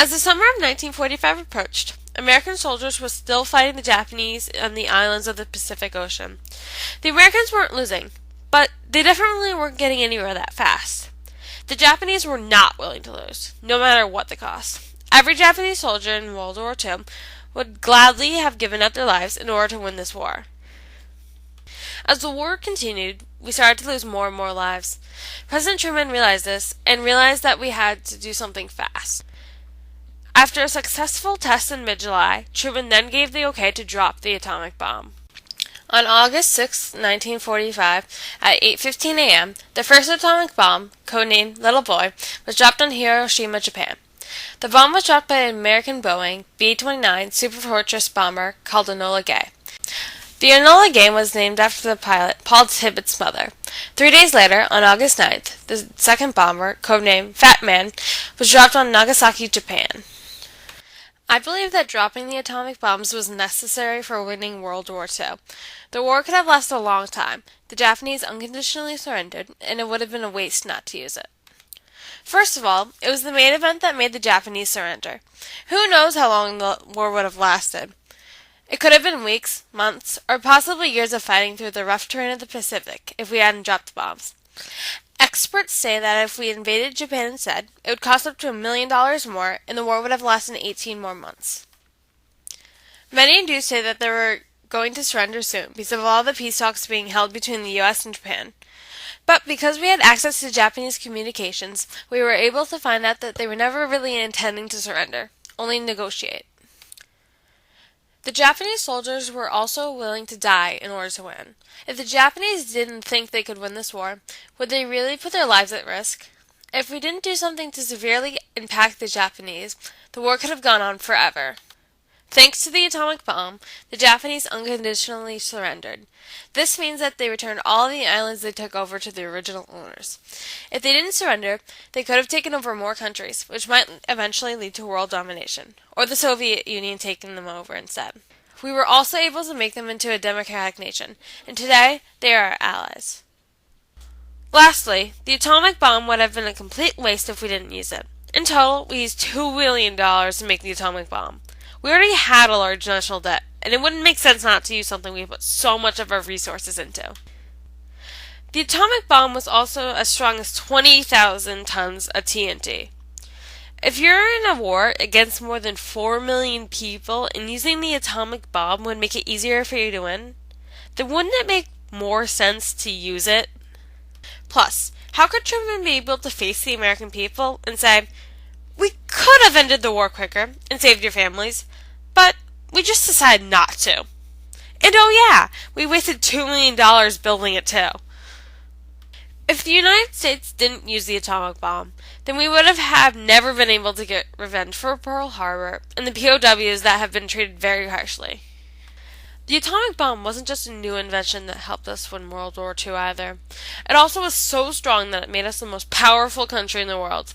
As the summer of 1945 approached, American soldiers were still fighting the Japanese on the islands of the Pacific Ocean. The Americans weren't losing, but they definitely weren't getting anywhere that fast. The Japanese were not willing to lose, no matter what the cost. Every Japanese soldier in World War II would gladly have given up their lives in order to win this war. As the war continued, we started to lose more and more lives. President Truman realized this and realized that we had to do something fast. After a successful test in mid-July, Truman then gave the okay to drop the atomic bomb. On August 6, 1945, at 8:15 a.m., the first atomic bomb, codenamed Little Boy, was dropped on Hiroshima, Japan. The bomb was dropped by an American Boeing B-29 Superfortress bomber called Enola Gay. The Enola Gay was named after the pilot Paul Tibbets' mother. 3 days later, on August 9th, the second bomber, codenamed Fat Man, was dropped on Nagasaki, Japan. I believe that dropping the atomic bombs was necessary for winning World War II. The war could have lasted a long time. The Japanese unconditionally surrendered, and it would have been a waste not to use it. First of all, it was the main event that made the Japanese surrender. Who knows how long the war would have lasted? It could have been weeks, months, or possibly years of fighting through the rough terrain of the Pacific if we hadn't dropped the bombs. Experts say that if we invaded Japan instead, it would cost up to $1 million more, and the war would have lasted 18 more months. Many do say that they were going to surrender soon because of all the peace talks being held between the U.S. and Japan. But because we had access to Japanese communications, we were able to find out that they were never really intending to surrender, only negotiate. The Japanese soldiers were also willing to die in order to win. If the Japanese didn't think they could win this war, would they really put their lives at risk? If we didn't do something to severely impact the Japanese, the war could have gone on forever. Thanks to the atomic bomb, the Japanese unconditionally surrendered. This means that they returned all the islands they took over to the original owners. If they didn't surrender, they could have taken over more countries, which might eventually lead to world domination, or the Soviet Union taking them over instead. We were also able to make them into a democratic nation, and today they are our allies. Lastly, the atomic bomb would have been a complete waste if we didn't use it. In total, we used $2 billion to make the atomic bomb. We already had a large national debt, and it wouldn't make sense not to use something we put so much of our resources into. The atomic bomb was also as strong as 20,000 tons of TNT. If you're in a war against more than 4 million people and using the atomic bomb would make it easier for you to win, then wouldn't it make more sense to use it? Plus, how could Truman be able to face the American people and say, "We could have ended the war quicker and saved your families, but we just decided not to. And oh yeah, we wasted $2 million building it too." If the United States didn't use the atomic bomb, then we would have never been able to get revenge for Pearl Harbor and the POWs that have been treated very harshly. The atomic bomb wasn't just a new invention that helped us win World War II either. It also was so strong that it made us the most powerful country in the world.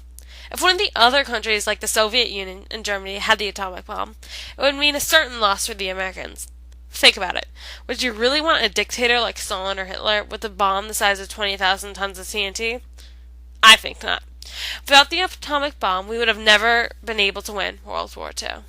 If one of the other countries like the Soviet Union and Germany had the atomic bomb, it would mean a certain loss for the Americans. Think about it. Would you really want a dictator like Stalin or Hitler with a bomb the size of 20,000 tons of TNT? I think not. Without the atomic bomb, we would have never been able to win World War II.